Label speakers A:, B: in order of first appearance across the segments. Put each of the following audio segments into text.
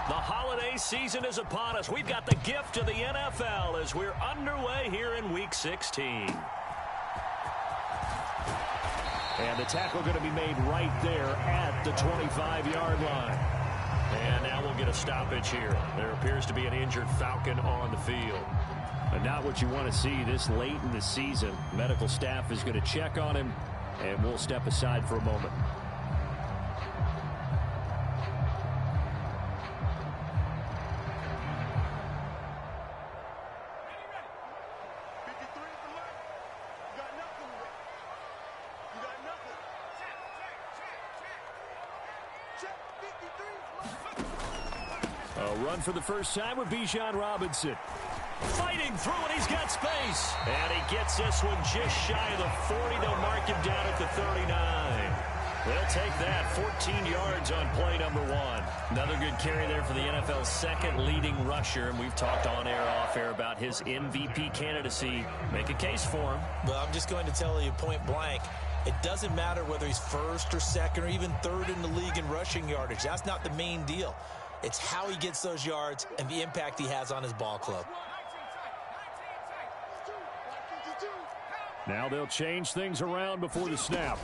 A: The holiday season is upon us. We've got the gift of the NFL as we're underway here in Week 16.
B: And the tackle going to be made right there at the 25-yard line.
A: And now we'll get a stoppage here. There appears to be an injured Falcon on the field.
B: But not what you want to see this late in the season. Medical staff is going to check on him, and we'll step aside for a moment. A run for the first time with Bijan Robinson.
A: Fighting through and he's got space. And he gets this one just shy of the 40. They'll mark him down at the 39. They'll take that. 14 yards on play number 1.
C: Another good carry there for the NFL's second leading rusher. And we've talked on air, off air about his MVP candidacy. Make a case for him.
D: Well, I'm just going to tell you point blank. It doesn't matter whether he's first or second or even third in the league in rushing yardage. That's not the main deal. It's how he gets those yards and the impact he has on his ball club.
B: Now they'll change things around before the snap.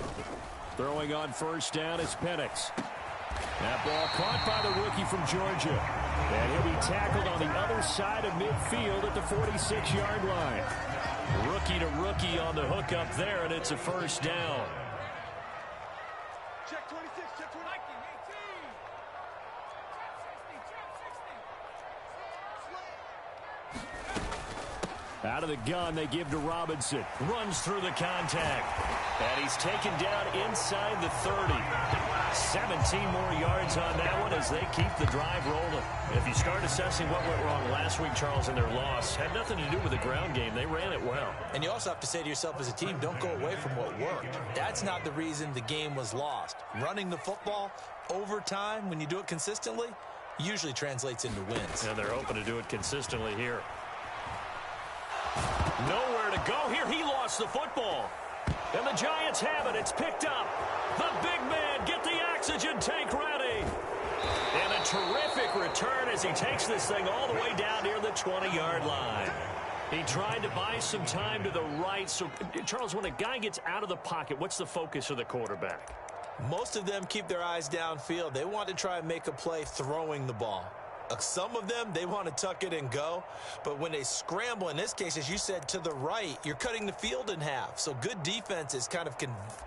B: Throwing on first down is Penix. That ball caught by the rookie from Georgia. And he'll be tackled on the other side of midfield at the 46-yard line.
A: Rookie to rookie on the hook up there, and it's a first down.
E: Check 26, check 20.
B: Out of the gun, they give to Robinson.
A: Runs through the contact. And he's taken down inside the 30. 17 more yards on that one as they keep the drive rolling. If you start assessing what went wrong last week, Charles, in their loss, had nothing to do with the ground game. They ran it well.
D: And you also have to say to yourself as a team, don't go away from what worked. That's not the reason the game was lost. Running the football over time, when you do it consistently, usually translates into wins.
A: And they're hoping to do it consistently here. Nowhere to go here. He lost the football. And the Giants have it. It's picked up. The big man, get the oxygen tank ready. And a terrific return as he takes this thing all the way down near the 20-yard line. He tried to buy some time to the right. So, Charles, when a guy gets out of the pocket, what's the focus of the quarterback?
D: Most of them keep their eyes downfield. They want to try and make a play throwing the ball. Some of them, they want to tuck it and go. But when they scramble, in this case, as you said, to the right, you're cutting the field in half. So good defenses kind of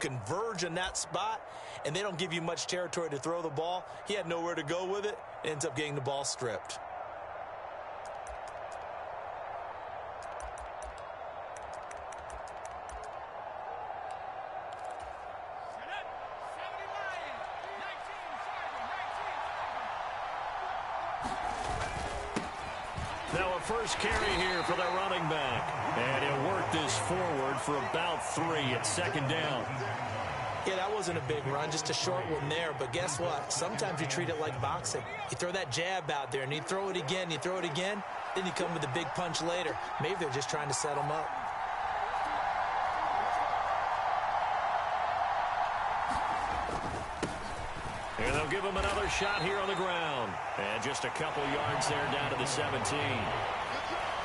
D: converge in that spot, and they don't give you much territory to throw the ball. He had nowhere to go with it. Ends up getting the ball stripped.
A: Now a first carry here for the running back. And he'll work this forward for about 3 at second down.
D: Yeah, that wasn't a big run, just a short one there. But guess what? Sometimes you treat it like boxing. You throw that jab out there, and you throw it again, you throw it again, then you come with a big punch later. Maybe they're just trying to set him up.
A: And they'll give him another shot here on the ground. And just a couple yards there down to the 17.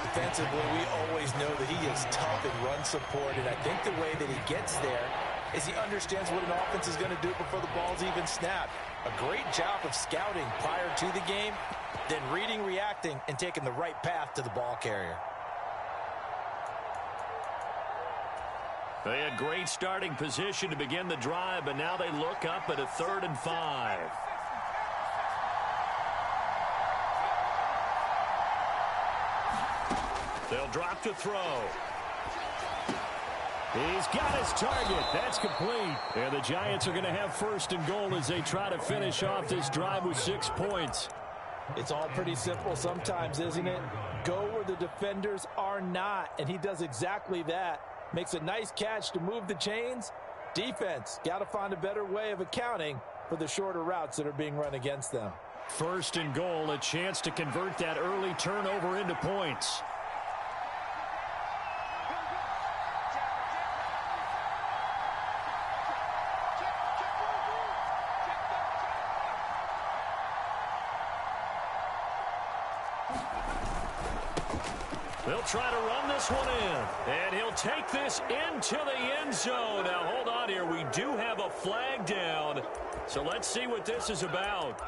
D: Defensively, we always know that he is tough in run support, and I think the way that he gets there is he understands what an offense is going to do before the ball's even snapped. A great job of scouting prior to the game, then reading, reacting, and taking the right path to the ball carrier.
A: They had great starting position to begin the drive, but now they look up at a 3rd and 5. They'll drop to throw.
B: He's got his target. That's complete. And the Giants are going to have 1st and goal as they try to finish off this drive with 6 points.
F: It's all pretty simple sometimes, isn't it? Go where the defenders are not, and he does exactly that. Makes a nice catch to move the chains. Defense, got to find a better way of accounting for the shorter routes that are being run against them.
B: 1st and goal, a chance to convert that early turnover into points.
A: They'll try to run this one in. And he'll take this into the end zone. Now, hold on here. We do have a flag down. So let's see what this is about.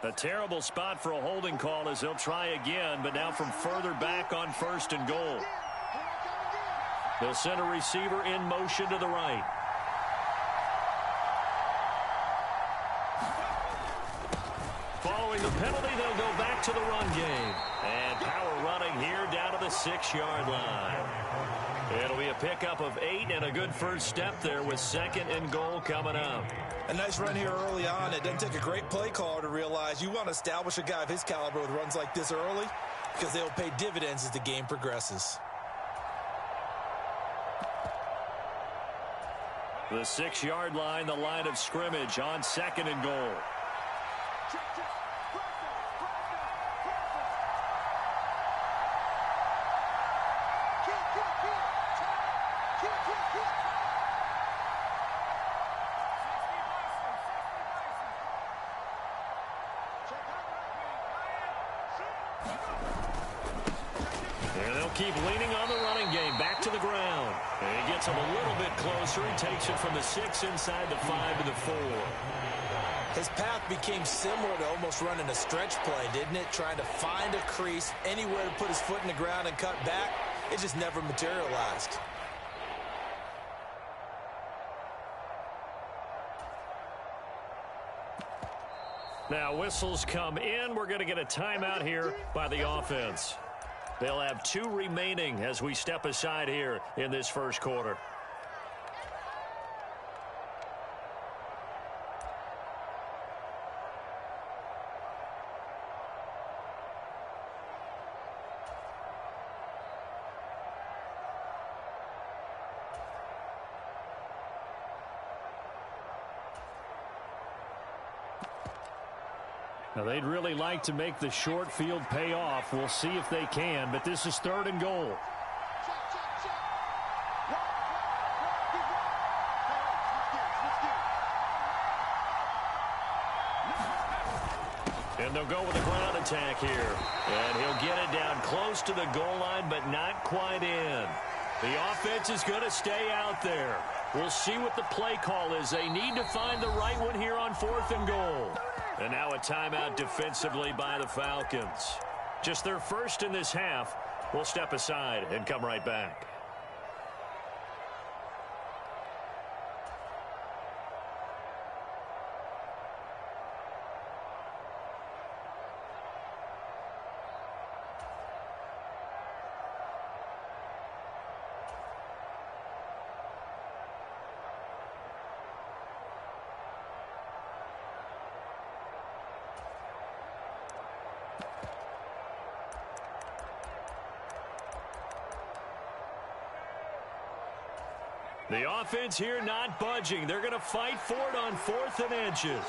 A: A terrible spot for a holding call as they'll try again, but now from further back on 1st and goal. They'll send a receiver in motion to the right. Following the penalty, they'll go back to the run game. And power running here down to the 6-yard line. It'll be a pickup of 8 and a good first step there with 2nd and goal coming up.
D: A nice run here early on. It doesn't take a great play caller to realize you want to establish a guy of his caliber with runs like this early because they'll pay dividends as the game progresses.
A: The 6-yard line, the line of scrimmage on 2nd and goal. And they'll keep leaning on the running game. Back to the ground. And he gets him a little bit closer. He takes it from the 6 inside the 5 to the 4.
D: His path became similar to almost running a stretch play, didn't it? Trying to find a crease, anywhere to put his foot in the ground and cut back. It just never materialized.
A: Now whistles come in. We're going to get a timeout here by the offense. They'll have 2 remaining as we step aside here in this first quarter.
B: Now, they'd really like to make the short field pay off. We'll see if they can, but this is 3rd and goal.
A: And they'll go with a ground attack here. And he'll get it down close to the goal line, but not quite in. The offense is going to stay out there. We'll see what the play call is. They need to find the right one here on 4th and goal. And now a timeout defensively by the Falcons. Just their first in this half. We'll step aside and come right back. The offense here not budging. They're going to fight for it on 4th and inches.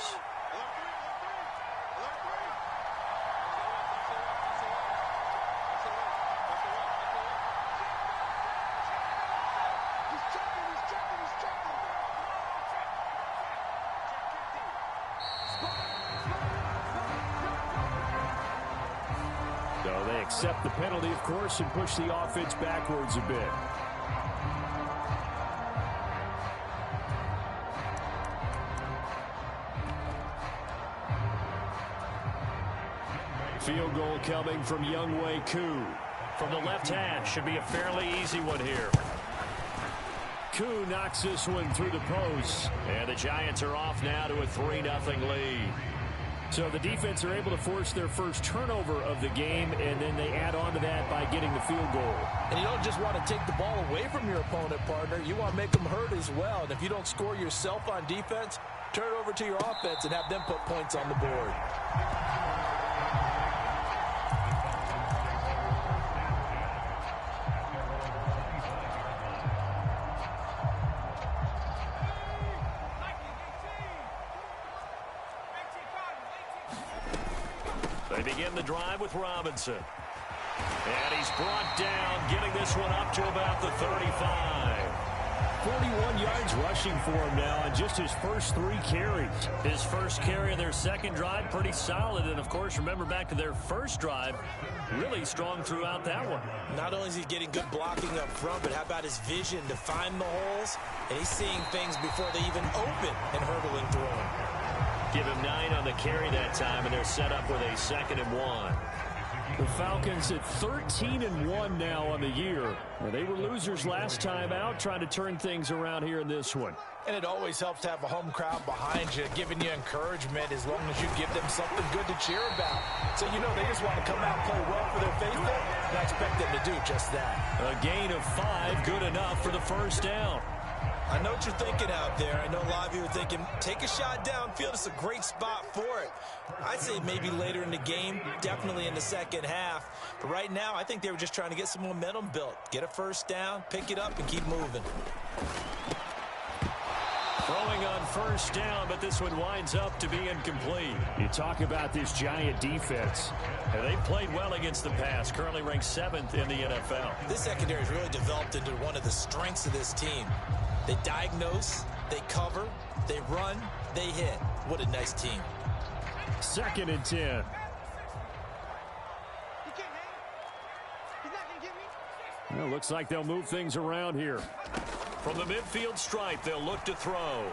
B: So they accept the penalty, of course, and push the offense backwards a bit. Field goal coming from Younghoe Koo.
A: From the left hash, should be a fairly easy one here.
B: Koo knocks this one through the post.
A: And the Giants are off now to a 3-0 lead.
B: So the defense are able to force their first turnover of the game, and then they add on to that by getting the field goal.
F: And you don't just want to take the ball away from your opponent, partner. You want to make them hurt as well. And if you don't score yourself on defense, turn it over to your offense and have them put points on the board.
A: They begin the drive with Robinson. And he's brought down, getting this one up to about the 35.
B: 41 yards rushing for him now on just his first 3 carries.
C: His first carry of their second drive, pretty solid. And, of course, remember back to their first drive, really strong throughout that one.
D: Not only is he getting good blocking up front, but how about his vision to find the holes? And he's seeing things before they even open and hurdling through them.
C: Give him 9 on the carry that time, and they're set up with a 2nd and 1.
B: The Falcons at 13-1 now on the year. Well, they were losers last time out, trying to turn things around here in this one.
F: And it always helps to have a home crowd behind you, giving you encouragement as long as you give them something good to cheer about. So, you know, they just want to come out and play well for their faithful, and I expect them to do just that.
B: A gain of 5, good enough for the first down.
D: I know what you're thinking out there. I know a lot of you are thinking, take a shot downfield. It's a great spot for it. I'd say maybe later in the game, definitely in the second half. But right now, I think they were just trying to get some momentum built. Get a first down, pick it up, and keep moving.
A: Throwing on first down, but this one winds up to be incomplete.
B: You talk about this Giant defense.
A: And they've played well against the pass, currently ranked 7th in the NFL.
D: This secondary has really developed into one of the strengths of this team. They diagnose, they cover, they run, they hit. What a nice team.
B: 2nd and 10. Well, looks like they'll move things around here.
A: From the midfield stripe, they'll look to throw.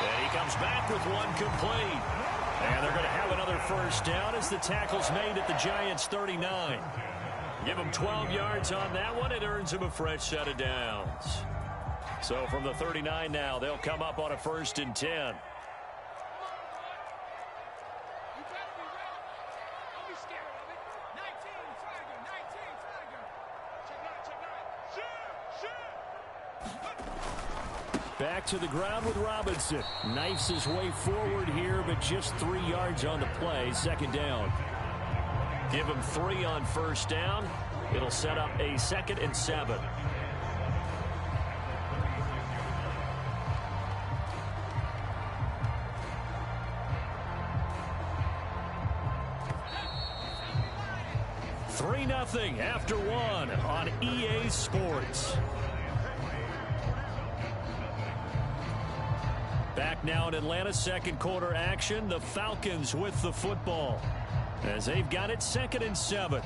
A: And he comes back with one complete. And they're going to have another first down as the tackle's made at the Giants' 39. Give him 12 yards on that one. It earns him a fresh set of downs. So from the 39 now, they'll come up on a 1st and 10.
B: Back to the ground with Robinson. Knifes his way forward here, but just 3 yards on the play. 2nd down.
A: Give him 3 on first down. It'll set up a 2nd and 7. $3-0 after 1 on EA Sports. Back now in Atlanta's second quarter action. The Falcons with the football as they've got it 2nd and 7.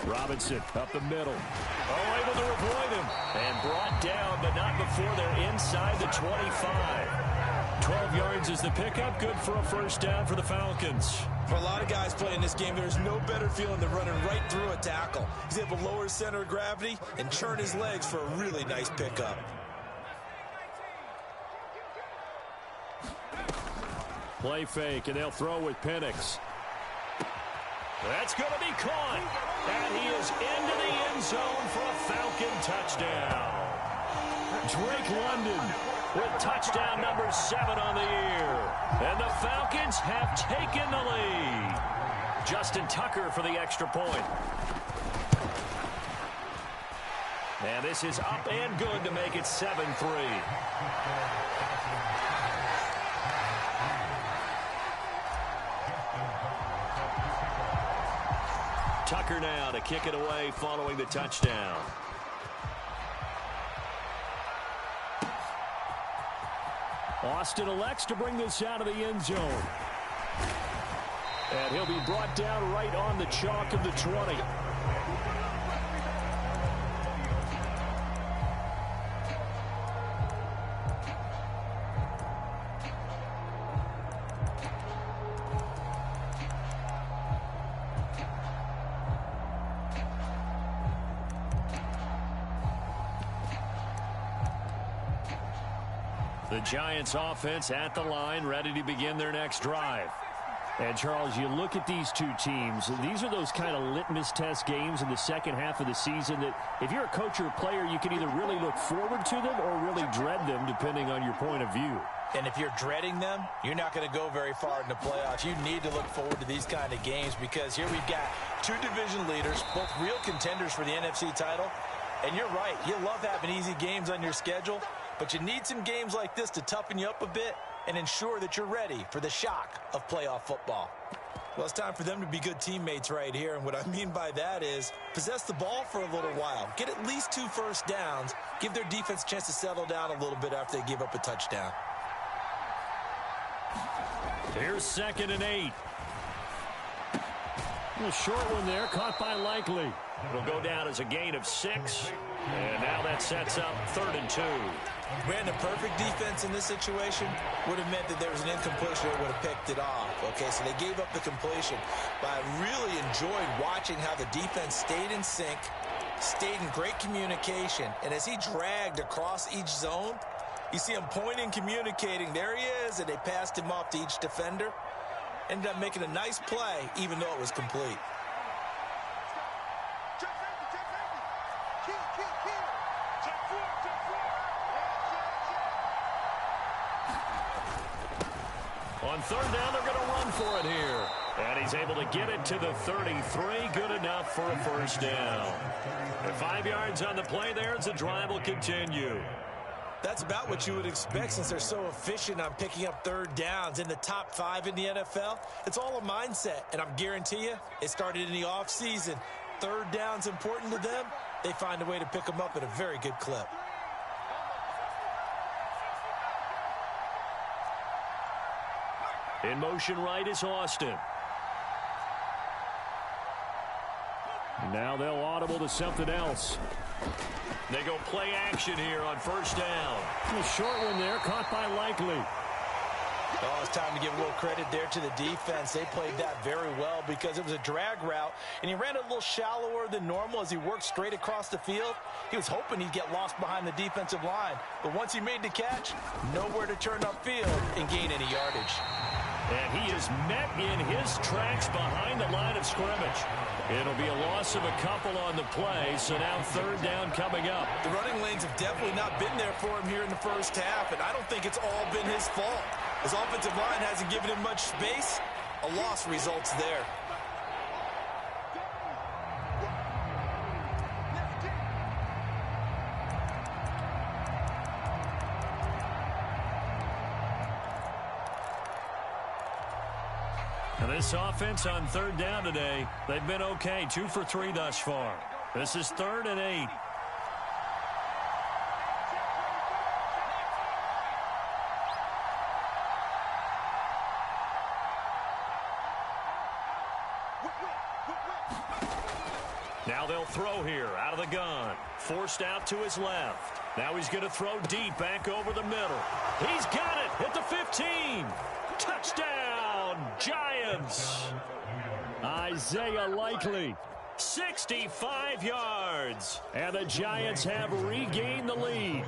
B: Robinson up the middle.
A: Oh, able to avoid him. And brought down, but not before they're inside the 25. 12 yards is the pickup. Good for a first down for the Falcons.
D: For a lot of guys playing this game, there's no better feeling than running right through a tackle. He's able to lower his center of gravity and churn his legs for a really nice pickup.
B: Play fake, and they'll throw with Penix.
A: That's going to be caught. And he is into the end zone for a Falcon touchdown. Drake London with touchdown number 7 on the year. And the Falcons have taken the lead. Justin Tucker for the extra point. And this is up and good to make it 7-3. Tucker now to kick it away following the touchdown.
B: Austin elects to bring this out of the end zone. And he'll be brought down right on the chalk of the 20. The Giants offense at the line, ready to begin their next drive. And, Charles, you look at these two teams, these are those kind of litmus test games in the second half of the season that if you're a coach or a player, you can either really look forward to them or really dread them, depending on your point of view.
F: And if you're dreading them, you're not going to go very far in the playoffs. You need to look forward to these kind of games because here we've got two division leaders, both real contenders for the NFC title. And you're right, you love having easy games on your schedule, but you need some games like this to toughen you up a bit and ensure that you're ready for the shock of playoff football. Well, it's time for them to be good teammates right here, and what I mean by that is possess the ball for a little while, get at least 2 first downs, give their defense a chance to settle down a little bit after they give up a touchdown.
B: Here's 2nd and 8. A short one there, caught by Likely.
C: It'll go down as a gain of 6, and now that sets up 3rd and 2.
D: Brandon, perfect defense in this situation would have meant that there was an incompletion that would have picked it off. Okay, so they gave up the completion. But I really enjoyed watching how the defense stayed in sync, stayed in great communication, and as he dragged across each zone, you see him pointing, communicating. There he is, and they passed him off to each defender. Ended up making a nice play, even though it was complete.
B: On 3rd down, they're going to run for it here. And he's able to get it to the 33. Good enough for a first down. And 5 yards on the play there as the drive will continue.
D: That's about what you would expect since they're so efficient on picking up 3rd downs in the top 5 in the NFL. It's all a mindset, and I'm guarantee you it started in the offseason. 3rd down's important to them. They find a way to pick them up at a very good clip.
B: In motion right is Austin. Now they'll audible to something else. They go play action here on 1st down. A short one there, caught by Likely.
F: Oh, it's time to give a little credit there to the defense. They played that very well because it was a drag route, and he ran a little shallower than normal as he worked straight across the field. He was hoping he'd get lost behind the defensive line, but once he made the catch, nowhere to turn upfield and gain any yardage.
B: And he is met in his tracks behind the line of scrimmage. It'll be a loss of a couple on the play, so now 3rd down coming up.
D: The running lanes have definitely not been there for him here in the first half, and I don't think it's all been his fault. His offensive line hasn't given him much space. A loss results there.
B: Now this offense on 3rd down today, they've been okay, 2 for 3 thus far. This is 3rd and 8. Now they'll throw here out of the gun. Forced out to his left. Now he's going to throw deep back over the middle. He's got it at the 15. Touchdown, Giants. Isaiah Likely, 65 yards. And the Giants have regained the lead.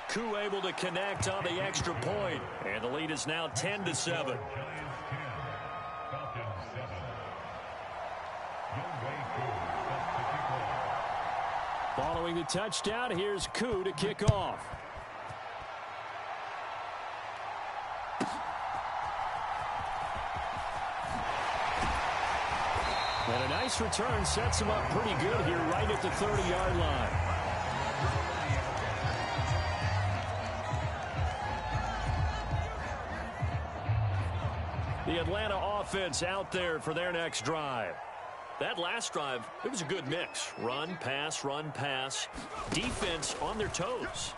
B: Koo able to connect on the extra point, and the lead is now 10-7. Following the touchdown, here's Koo to kick off. And a nice return sets him up pretty good here right at the 30-yard line. The Atlanta offense out there for their next drive. That last drive, it was a good mix. Run, pass, defense on their toes.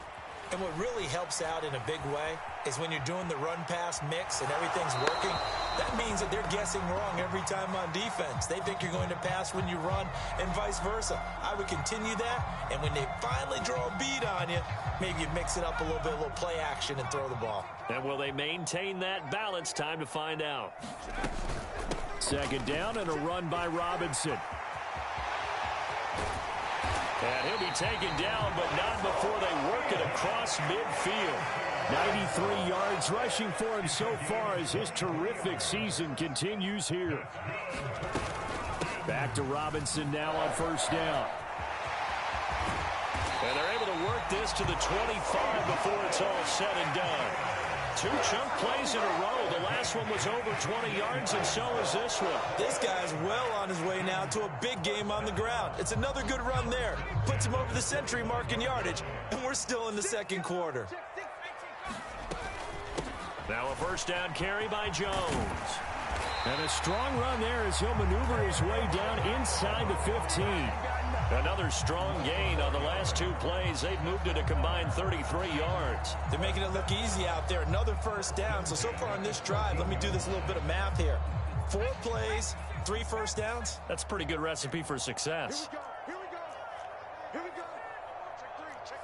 D: And what really helps out in a big way is when you're doing the run-pass mix and everything's working, that means that they're guessing wrong every time on defense. They think you're going to pass when you run and vice versa. I would continue that, and when they finally draw a bead on you, maybe you mix it up a little bit, a little play action and throw the ball.
B: And will they maintain that balance? Time to find out. 2nd down and a run by Robinson. And he'll be taken down, but not before they work it across midfield. 93 yards rushing for him so far as his terrific season continues here. Back to Robinson now on first down.
A: And they're able to work this to the 25 before it's all said and done. 2 chunk plays in a row. The last one was over 20 yards, and so is this one.
D: This guy's well on his way now to a big game on the ground. It's another good run there. Puts him over the century mark in yardage, and we're still in the second quarter.
A: Now a first down carry by Jones.
B: And a strong run there as he'll maneuver his way down inside the 15.
A: Another strong gain on the last 2 plays. They've moved it a combined 33 yards.
D: They're making it look easy out there. Another first down. So far on this drive, let me do this little bit of math here. 4 plays, 3 first downs.
A: That's a pretty good recipe for success.
E: Here we go. Here we go. Check 3. Check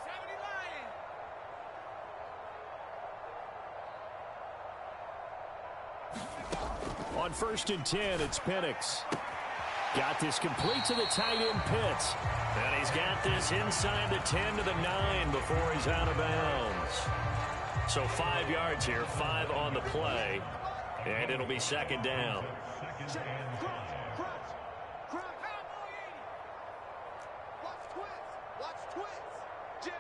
E: 79.
B: On first and 10, it's Penix. Got this complete to the tight end, Pitts.
A: And he's got this inside the 10 to the 9 before he's out of bounds. So 5 yards here, 5 on the play. And it'll be second down.
E: Watch twits. Jim.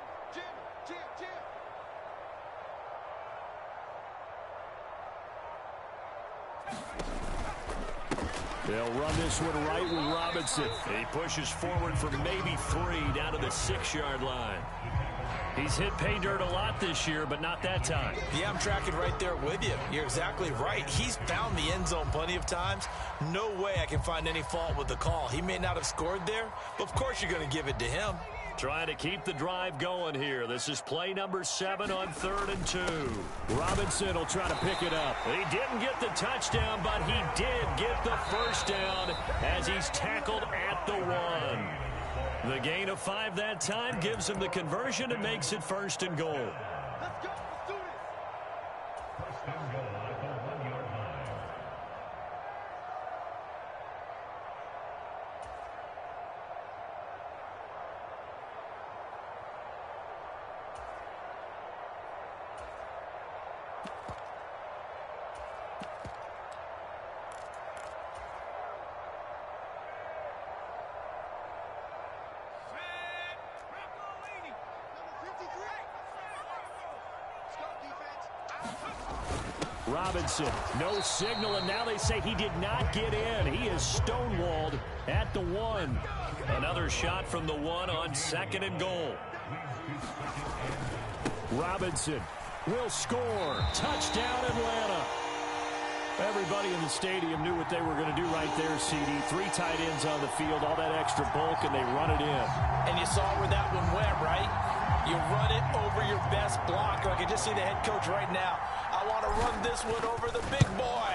B: They'll run this one right with Robinson.
A: He pushes forward for maybe 3 down to the 6-yard line. He's hit pay dirt a lot this year, but not that time.
D: Yeah, I'm tracking right there with you. You're exactly right. He's found the end zone plenty of times. No way I can find any fault with the call. He may not have scored there, but of course you're going to give it to him.
A: Trying to keep the drive going here. This is play number 7 on 3rd and 2.
B: Robinson will try to pick it up.
A: He didn't get the touchdown, but he did get the first down as he's tackled at the 1. The gain of 5 that time gives him the conversion and makes it 1st and goal.
E: Let's go. Let's do this.
G: First and goal at the 1-yard line.
B: Robinson, no signal, and now they say he did not get in. He is stonewalled at the 1.
A: Another shot from the 1 on 2nd and goal.
B: Robinson will score. Touchdown, Atlanta. Everybody in the stadium knew what they were going to do right there, CD. 3 tight ends on the field, all that extra bulk, and they run it in.
F: And you saw where that one went, right? You run it over your best blocker. I can just see the head coach right now. I want to run this one over the big boy.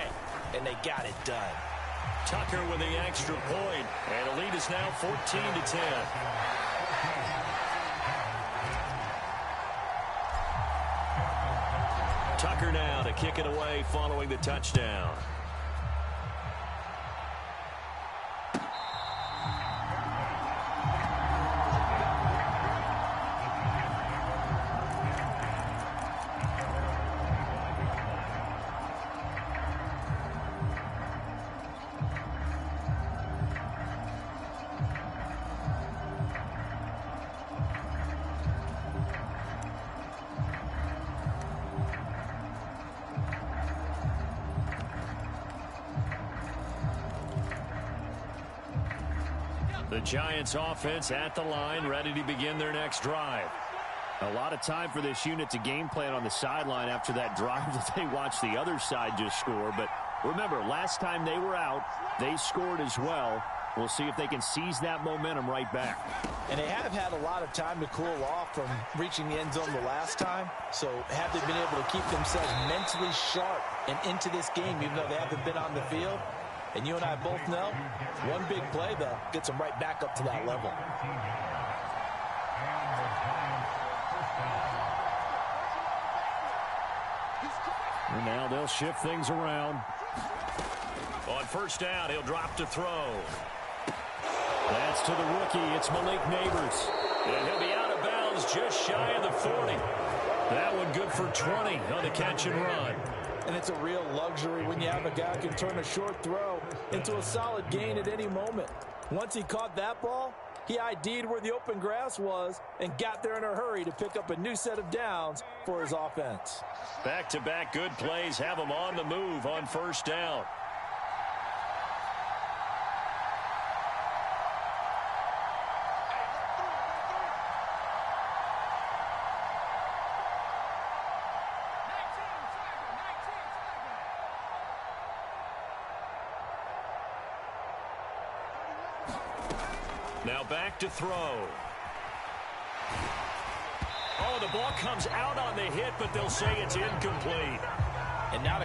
F: And they got it done.
A: Tucker with the extra point. And the lead is now 14-10. Tucker now to kick it away following the touchdown. The Giants offense at the line, ready to begin their next drive.
B: A lot of time for this unit to game plan on the sideline after that drive that they watched the other side just score. But remember, last time they were out, they scored as well. We'll see if they can seize that momentum right back.
F: And they have had a lot of time to cool off from reaching the end zone the last time. So have they been able to keep themselves mentally sharp and into this game, even though they haven't been on the field? And you and I both know, one big play, though, gets them right back up to that level.
B: And now they'll shift things around.
A: On first down, he'll drop to throw.
B: That's to the rookie. It's Malik Neighbors.
A: And he'll be out of bounds
C: falls just shy of the 40.
B: That one good for 20 on the catch and run.
F: And it's a real luxury when you have a guy who can turn a short throw into a solid gain at any moment. Once he caught that ball, he ID'd where the open grass was and got there in a hurry to pick up a new set of downs for his offense.
B: Back-to-back good plays have him on the move on first down.
C: Now back to throw. Oh, the ball comes out on the hit, but they'll say it's incomplete.
F: And now